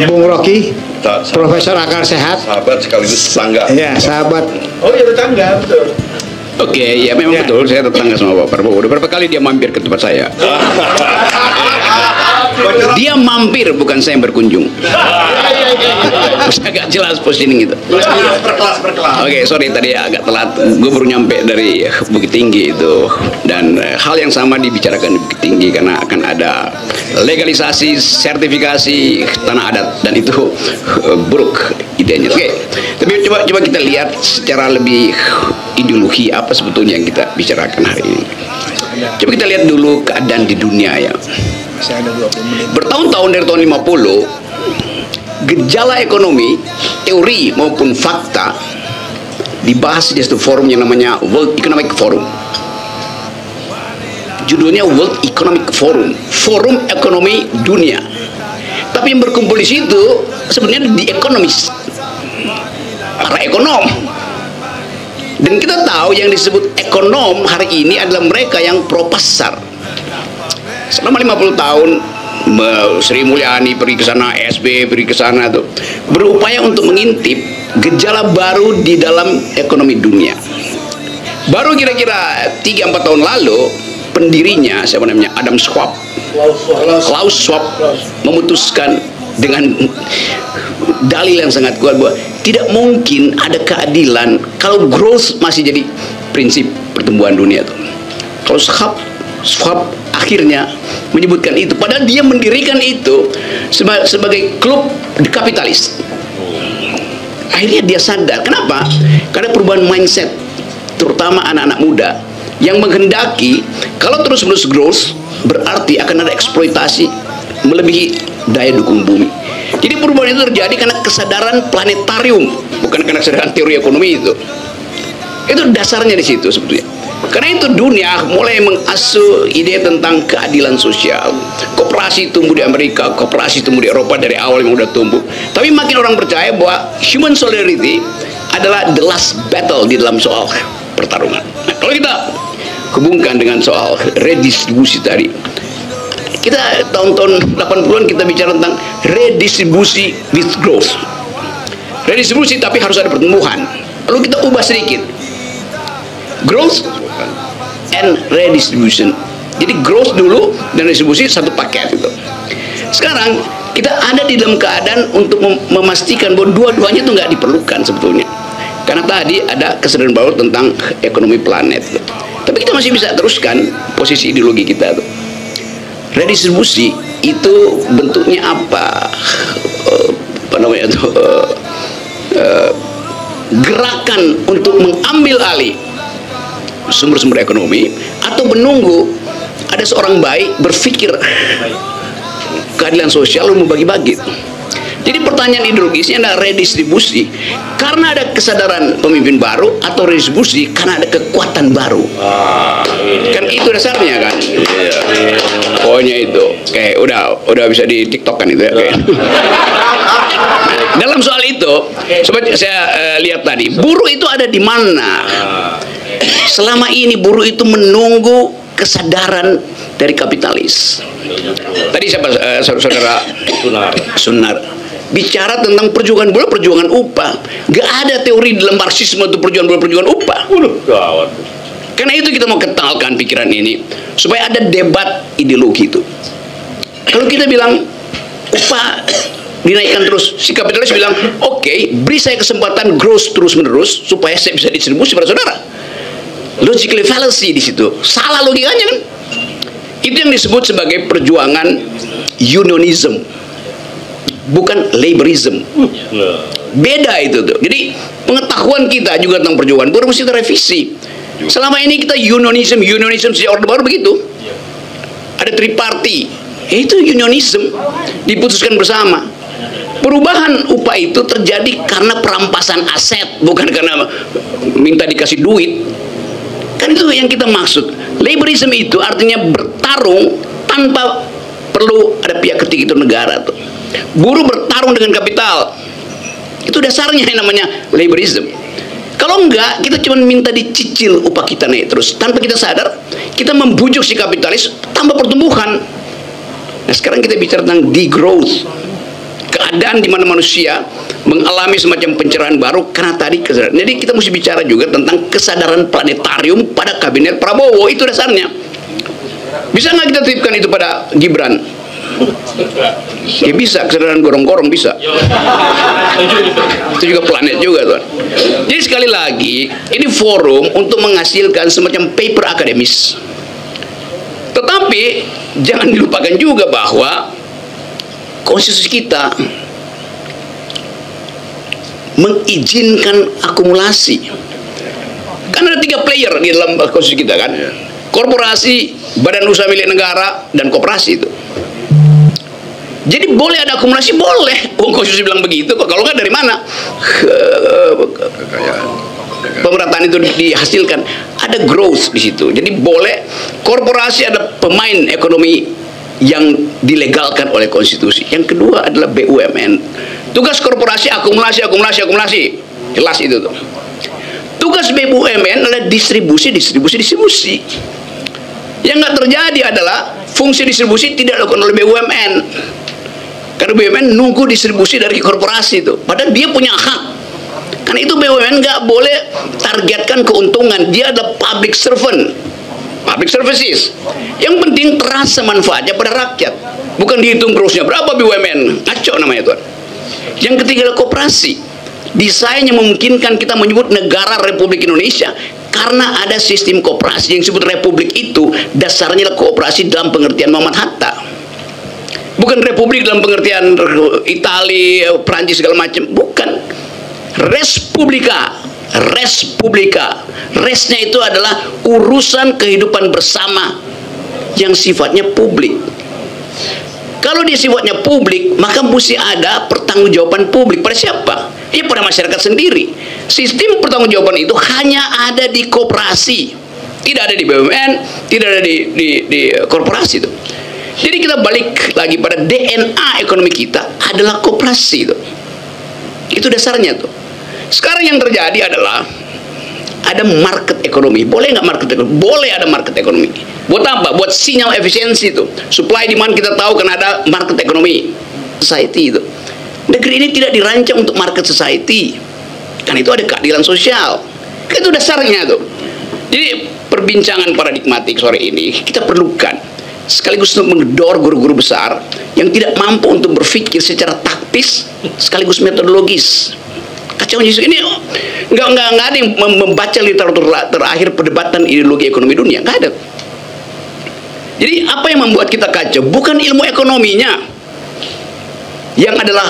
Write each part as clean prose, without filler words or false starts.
Bung Rocky, Profesor Akal Sehat. Sahabat sekaligus tetangga. Iya, sahabat. Oh iya, tetangga, betul. Oke, ya memang betul, saya tetangga sama Pak Prabowo. Udah berapa kali dia mampir ke tempat saya? Dia mampir, bukan saya yang berkunjung. Agak jelas positioning itu. Berkelas. Oke, sorry tadi agak telat. Gue baru nyampe dari Bukit Tinggi itu. Dan hal yang sama dibicarakan di Bukit Tinggi karena akan ada legalisasi sertifikasi tanah adat, dan itu buruk idenya. Oke, tapi coba kita lihat secara lebih ideologi apa sebetulnya yang kita bicarakan hari ini. Coba kita lihat dulu keadaan di dunia ya. Bertahun-tahun dari tahun 50, gejala ekonomi, teori maupun fakta dibahas di satu forum yang namanya World Economic Forum. Judulnya World Economic Forum, forum ekonomi dunia. Tapi yang berkumpul di situ sebenarnya di ekonomis, para ekonom. Dan kita tahu yang disebut ekonom hari ini adalah mereka yang pro pasar. Selama 50 tahun Sri Mulyani pergi ke sana, SB pergi ke sana tuh, berupaya untuk mengintip gejala baru di dalam ekonomi dunia. Baru kira-kira 3-4 tahun lalu pendirinya siapa namanya, Adam Schwab, Klaus Schwab, memutuskan dengan dalil yang sangat kuat bahwa tidak mungkin ada keadilan kalau growth masih jadi prinsip pertumbuhan dunia tuh. Kalau Schwab akhirnya menyebutkan itu, padahal dia mendirikan itu sebagai klub kapitalis. Akhirnya dia sadar, kenapa? Karena perubahan mindset, terutama anak-anak muda yang menghendaki kalau terus-menerus growth berarti akan ada eksploitasi melebihi daya dukung bumi. Jadi perubahan itu terjadi karena kesadaran planetarium, bukan karena kesadaran teori ekonomi itu. Itu dasarnya di situ sebetulnya. Karena itu dunia mulai mengasuh ide tentang keadilan sosial. Koperasi tumbuh di Amerika, koperasi tumbuh di Eropa dari awal yang udah tumbuh. Tapi makin orang percaya bahwa human solidarity adalah the last battle di dalam soal pertarungan. Nah, kalau kita hubungkan dengan soal redistribusi tadi, kita tahun-tahun 80-an kita bicara tentang redistribusi with growth. Redistribusi tapi harus ada pertumbuhan. Lalu kita ubah sedikit, growth and redistribution. Jadi growth dulu dan distribusi satu paket itu. Sekarang kita ada di dalam keadaan untuk memastikan bahwa dua-duanya itu nggak diperlukan sebetulnya. Karena tadi ada kesadaran baru tentang ekonomi planet. Tapi kita masih bisa teruskan posisi ideologi kita tuh. Redistribusi itu bentuknya apa? Apa namanya itu? Gerakan untuk mengambil alih sumber-sumber ekonomi atau menunggu ada seorang baik berpikir keadilan sosial lalu membagi-bagi. Jadi pertanyaan ideologisnya adalah redistribusi karena ada kesadaran pemimpin baru atau redistribusi karena ada kekuatan baru. Kan itu dasarnya kan. Pokoknya itu kayak udah bisa di TikTok kan itu ya kayak. Dalam soal itu coba saya lihat tadi buruh itu ada di mana. Selama ini buruh itu menunggu kesadaran dari kapitalis. Tadi siapa saudara Sunar bicara tentang perjuangan buruh, perjuangan upah. Gak ada teori dalam Marxisme itu perjuangan buruh, perjuangan upah. Karena itu kita mau kentalkan pikiran ini supaya ada debat ideologi itu. Kalau kita bilang upah dinaikkan terus, si kapitalis bilang oke, beri saya kesempatan growth terus menerus supaya saya bisa distribusi pada saudara. Logically fallacy di situ, salah logikanya kan. Itu yang disebut sebagai perjuangan unionism, bukan laborism. Beda itu tuh. Jadi pengetahuan kita juga tentang perjuangan buruh mesti direvisi. Selama ini kita unionism sejak Orde Baru begitu. Ada triparty, itu unionism diputuskan bersama. Perubahan upah itu terjadi karena perampasan aset, bukan karena minta dikasih duit. Kan itu yang kita maksud. Laborism itu artinya bertarung tanpa perlu ada pihak ketiga, itu negara tuh. Buruh bertarung dengan kapital. Itu dasarnya yang namanya laborism. Kalau enggak, kita cuma minta dicicil upah kita naik terus. Tanpa kita sadar, kita membujuk si kapitalis tanpa pertumbuhan. Nah sekarang kita bicara tentang degrowth, keadaan di mana manusia mengalami semacam pencerahan baru karena tadi kesadaran. Jadi kita mesti bicara juga tentang kesadaran planetarium pada kabinet Prabowo, itu dasarnya. Bisa nggak kita titipkan itu pada Gibran? Ya bisa, kesadaran gorong-gorong bisa. Itu juga planet juga tuan. Jadi sekali lagi ini forum untuk menghasilkan semacam paper akademis. Tetapi jangan dilupakan juga bahwa konstitusi kita mengizinkan akumulasi. Kan ada 3 player di dalam konstitusi kita kan. Korporasi, badan usaha milik negara, dan koperasi itu. Jadi boleh ada akumulasi, boleh. Konstitusi bilang begitu. Kalau nggak dari mana pemerataan itu dihasilkan? Ada growth di situ. Jadi boleh korporasi, ada pemain ekonomi yang dilegalkan oleh konstitusi. Yang kedua adalah BUMN. Tugas korporasi akumulasi. Jelas itu tuh. Tugas BUMN adalah distribusi. Yang nggak terjadi adalah fungsi distribusi tidak dilakukan oleh BUMN. Karena BUMN nunggu distribusi dari korporasi itu. Padahal dia punya hak. Karena itu BUMN nggak boleh targetkan keuntungan. Dia adalah public servant. Public services. Yang penting terasa manfaatnya pada rakyat. Bukan dihitung grossnya berapa BUMN. Ngaco namanya tuan. Yang ketiga adalah koperasi. Desainnya memungkinkan kita menyebut negara Republik Indonesia karena ada sistem koperasi yang disebut republik itu dasarnya adalah koperasi dalam pengertian Muhammad Hatta. Bukan republik dalam pengertian Italia, Prancis segala macam, bukan. Respublika. Resnya itu adalah urusan kehidupan bersama yang sifatnya publik. Kalau dia sifatnya publik, maka mesti ada pertanggungjawaban publik pada siapa? Ya pada masyarakat sendiri. Sistem pertanggungjawaban itu hanya ada di koperasi, tidak ada di BUMN, tidak ada di korporasi itu. Jadi kita balik lagi pada DNA ekonomi kita adalah koperasi itu. Itu dasarnya tuh. Sekarang yang terjadi adalah ada market ekonomi. Boleh nggak market ekonomi? Boleh ada market ekonomi. Buat apa? Buat sinyal efisiensi itu. Supply demand kita tahu kan ada market ekonomi. Society itu. Negeri ini tidak dirancang untuk market society. Kan itu ada keadilan sosial. Itu dasarnya tuh. Jadi perbincangan paradigmatik sore ini kita perlukan sekaligus untuk mengedor guru-guru besar yang tidak mampu untuk berpikir secara taktis sekaligus metodologis. Kacau ini nggak ada yang membaca literatur terakhir perdebatan ideologi ekonomi dunia, nggak ada. Jadi apa yang membuat kita kacau bukan ilmu ekonominya yang adalah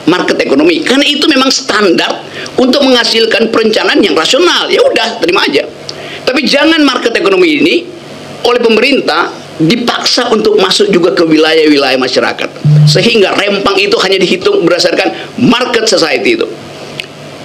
market ekonomi, karena itu memang standar untuk menghasilkan perencanaan yang rasional. Ya udah terima aja. Tapi jangan market ekonomi ini oleh pemerintah dipaksa untuk masuk juga ke wilayah-wilayah masyarakat, sehingga Rempang itu hanya dihitung berdasarkan market society itu.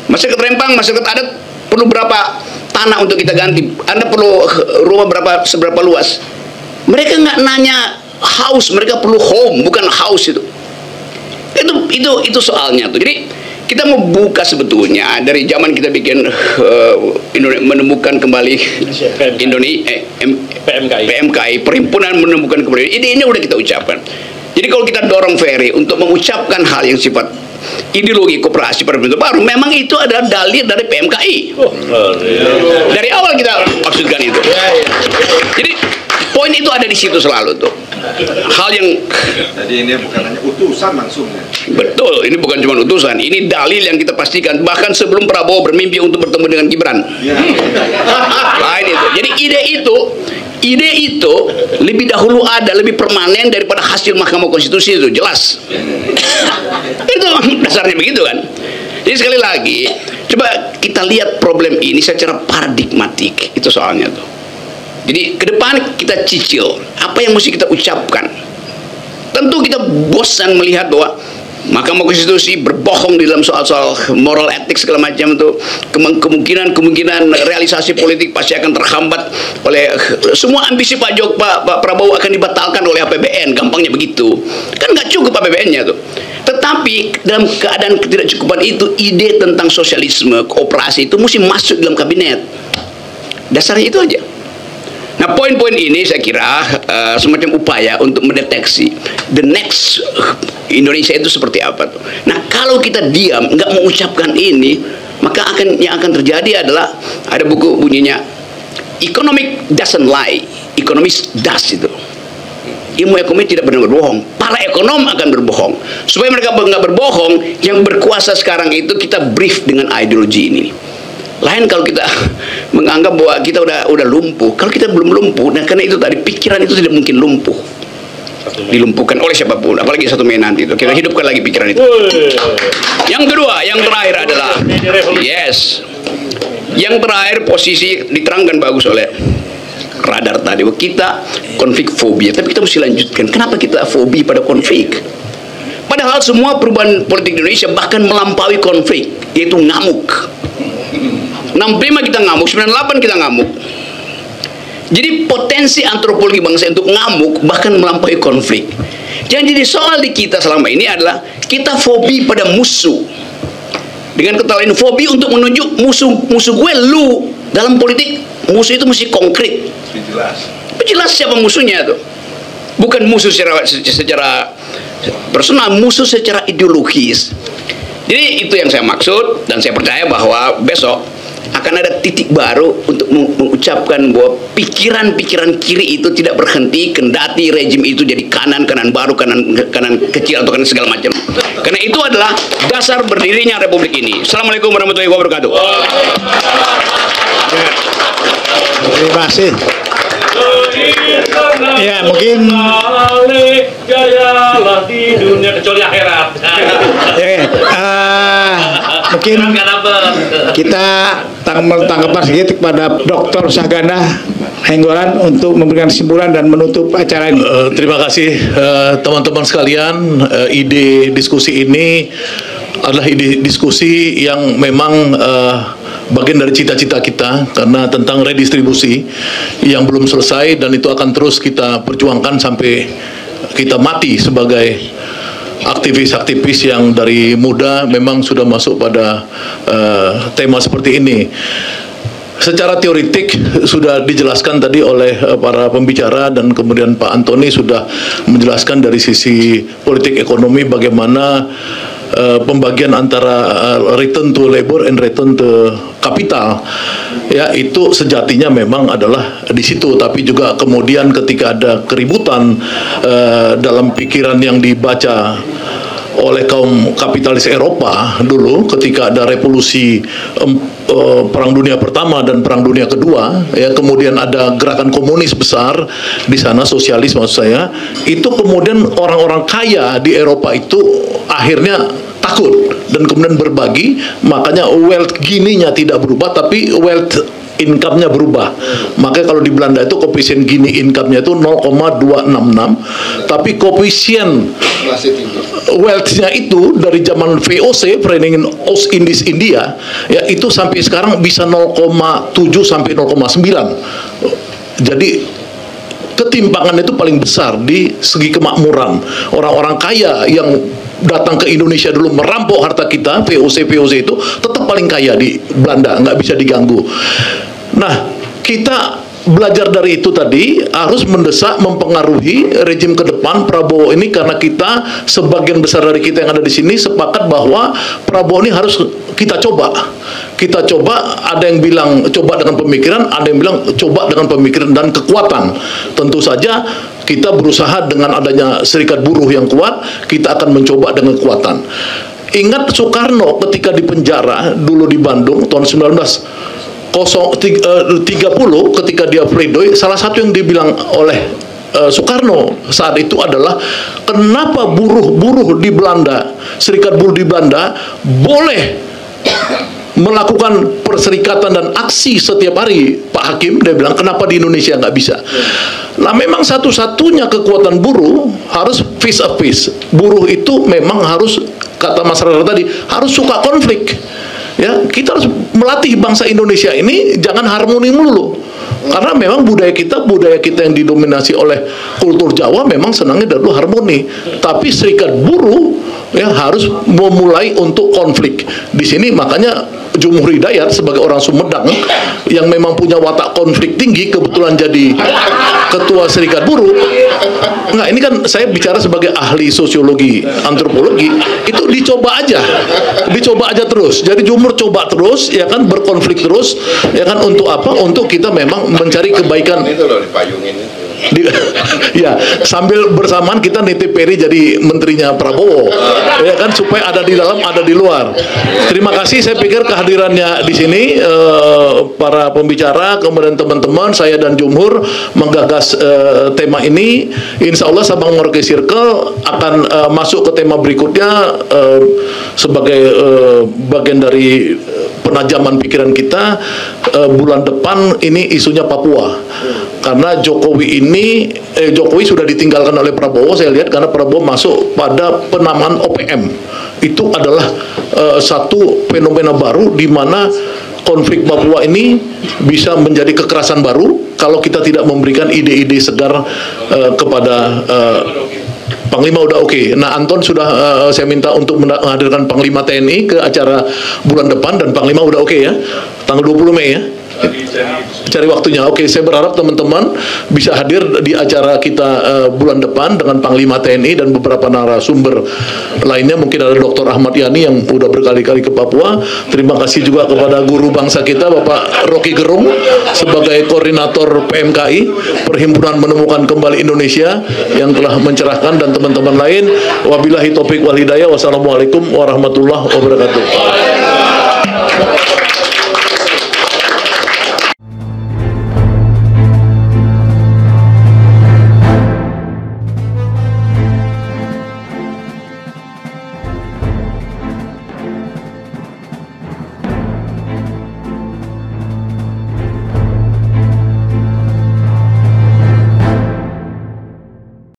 Masyarakat Rempang, masyarakat adat perlu berapa tanah untuk kita ganti? Anda perlu rumah seberapa luas? Mereka nggak nanya house, mereka perlu home, bukan house itu. Itu soalnya tuh. Jadi kita mau buka sebetulnya dari zaman kita bikin menemukan kembali PMKI, Perhimpunan Menemukan Kembali. Ini udah kita ucapkan. Jadi kalau kita dorong Ferry untuk mengucapkan hal yang sifat ideologi koperasi pada bentuk baru, memang itu adalah dalil dari PMKI. Dari awal kita maksudkan itu. Jadi poin itu ada di situ selalu tuh. Hal yang jadi ini bukan hanya utusan langsungnya. Betul, ini bukan cuma utusan, ini dalil yang kita pastikan bahkan sebelum Prabowo bermimpi untuk bertemu dengan Gibran. Lain itu. Jadi ide itu lebih dahulu ada, lebih permanen daripada hasil Mahkamah Konstitusi itu, jelas. Itu dasarnya begitu kan. Jadi sekali lagi, coba kita lihat problem ini secara paradigmatik, itu soalnya tuh. Jadi ke depan kita cicil apa yang mesti kita ucapkan. Tentu kita bosan melihat bahwa Mahkamah Konstitusi berbohong di dalam soal-soal moral etik segala macam itu. Kemungkinan realisasi politik pasti akan terhambat oleh semua ambisi Pak Prabowo akan dibatalkan oleh APBN, gampangnya begitu. Kan nggak cukup APBN-nya tuh. Tetapi dalam keadaan ketidakcukupan itu, ide tentang sosialisme, kooperasi itu mesti masuk dalam kabinet. Dasarnya itu aja. Nah, poin-poin ini saya kira semacam upaya untuk mendeteksi the next Indonesia itu seperti apa tuh. Kalau kita diam, nggak mengucapkan ini, maka yang akan terjadi adalah, ada buku bunyinya Economic doesn't lie, economist does itu. Ilmu ekonomi tidak benar berbohong, para ekonom akan berbohong. Supaya mereka nggak berbohong, yang berkuasa sekarang itu kita brief dengan ideologi ini. Lain kalau kita menganggap bahwa kita udah lumpuh. Kalau kita belum lumpuh, dan karena itu tadi pikiran itu tidak mungkin lumpuh, dilumpuhkan oleh siapapun, apalagi 1 Mei nanti itu kita hidupkan lagi pikiran itu. Yang kedua, yang terakhir adalah yang terakhir posisi diterangkan bagus oleh Radar tadi, bahwa kita konflik fobia, tapi kita mesti lanjutkan. Kenapa kita fobi pada konflik? Padahal semua perubahan politik di Indonesia bahkan melampaui konflik, yaitu ngamuk. 65 kita ngamuk, 98 kita ngamuk. Jadi potensi antropologi bangsa untuk ngamuk bahkan melampaui konflik. Jadi soal di kita selama ini adalah kita fobi pada musuh. Dengan kata lain, fobi untuk menunjuk musuh gue lu. Dalam politik musuh itu mesti konkret. Jelas siapa musuhnya tuh. Bukan musuh secara personal, musuh secara ideologis. Jadi itu yang saya maksud, dan saya percaya bahwa besok akan ada titik baru untuk mengucapkan bahwa pikiran-pikiran kiri itu tidak berhenti kendati rejim itu jadi kanan baru, kanan kecil atau kanan segala macam. Karena itu adalah dasar berdirinya republik ini. Assalamualaikum warahmatullahi wabarakatuh. Terima kasih. Ya, mungkin jayalah di dunia kecuali akhirat. Mungkin kita tanggapan sedikit kepada Dr. Saganda Nainggolan untuk memberikan kesimpulan dan menutup acara ini. Terima kasih teman-teman sekalian. Ide diskusi ini adalah ide diskusi yang memang bagian dari cita-cita kita, karena tentang redistribusi yang belum selesai, dan itu akan terus kita perjuangkan sampai kita mati sebagai aktivis-aktivis yang dari muda memang sudah masuk pada tema seperti ini. Secara teoritik sudah dijelaskan tadi oleh para pembicara, dan kemudian Pak Antoni sudah menjelaskan dari sisi politik ekonomi bagaimana pembagian antara return to labor and return to capital, ya, itu sejatinya memang adalah di situ. Tapi juga kemudian ketika ada keributan dalam pikiran yang dibaca oleh kaum kapitalis Eropa dulu, ketika ada revolusi Perang Dunia Pertama dan Perang Dunia Kedua, ya, kemudian ada gerakan komunis besar di sana, sosialis maksud saya, itu kemudian orang-orang kaya di Eropa itu akhirnya takut dan kemudian berbagi. Makanya wealth Gini-nya tidak berubah, tapi wealth income-nya berubah. Makanya kalau di Belanda itu koefisien Gini income-nya itu 0,266, tapi koefisien wealth-nya itu dari zaman VOC, Vereniging Oost-Indies India, ya, itu sampai sekarang bisa 0,7 sampai 0,9. Jadi ketimpangan itu paling besar di segi kemakmuran. Orang-orang kaya yang datang ke Indonesia dulu merampok harta kita, VOC itu tetap paling kaya di Belanda, nggak bisa diganggu. Nah, kita belajar dari itu tadi, harus mendesak, mempengaruhi rejim ke depan Prabowo ini, karena kita, sebagian besar dari kita yang ada di sini sepakat bahwa Prabowo ini harus kita coba. Kita coba, ada yang bilang coba dengan pemikiran, ada yang bilang coba dengan pemikiran dan kekuatan. Tentu saja kita berusaha dengan adanya serikat buruh yang kuat, kita akan mencoba dengan kekuatan. Ingat Soekarno ketika di penjara dulu di Bandung tahun 1930, ketika dia pledoi, salah satu yang dibilang oleh Soekarno saat itu adalah, kenapa buruh di Belanda, serikat buruh di Belanda boleh melakukan perserikatan dan aksi setiap hari, Pak Hakim, dia bilang, kenapa di Indonesia nggak bisa? Nah, memang satu-satunya kekuatan buruh harus face a face. Buruh itu memang harus, kata Mas Radar tadi, harus suka konflik. Ya, kita harus melatih bangsa Indonesia ini jangan harmoni melulu. Karena memang budaya kita yang didominasi oleh kultur Jawa memang senangnya dulu harmoni. Tapi serikat buruh ya harus memulai untuk konflik. Di sini makanya Jumhur Hidayat sebagai orang Sumedang yang memang punya watak konflik tinggi, kebetulan jadi ketua serikat buruh, Enggak, ini kan saya bicara sebagai ahli sosiologi, antropologi, itu dicoba aja terus. Jadi Jumhur coba terus, ya kan, berkonflik terus, ya kan, untuk apa? Untuk kita memang mencari kebaikan. Itu loh dipayungin itu. Ya, sambil bersamaan kita nitip Peri jadi menterinya Prabowo, ya kan, supaya ada di dalam, ada di luar. Terima kasih, saya pikir kehadirannya di sini, para pembicara, kemudian teman-teman, saya dan Jumhur menggagas tema ini. Insya Allah Sabang Merauke Circle akan masuk ke tema berikutnya sebagai bagian dari penajaman pikiran kita. Bulan depan ini isunya Papua. Karena Jokowi sudah ditinggalkan oleh Prabowo, saya lihat, karena Prabowo masuk pada penamaan OPM. Itu adalah satu fenomena baru di mana konflik Papua ini bisa menjadi kekerasan baru kalau kita tidak memberikan ide-ide segar kepada Panglima. Udah oke. Nah, Anton sudah saya minta untuk menghadirkan Panglima TNI ke acara bulan depan, dan Panglima udah oke ya, tanggal 20 Mei ya. Cari waktunya. Oke, saya berharap teman-teman bisa hadir di acara kita bulan depan dengan Panglima TNI dan beberapa narasumber lainnya. Mungkin ada Dr. Ahmad Yani yang udah berkali-kali ke Papua. Terima kasih juga kepada guru bangsa kita Bapak Rocky Gerung sebagai koordinator PMKI, Perhimpunan Menemukan Kembali Indonesia, yang telah mencerahkan, dan teman-teman lain. Wabillahi taufik wal hidayah. Wassalamualaikum warahmatullahi wabarakatuh.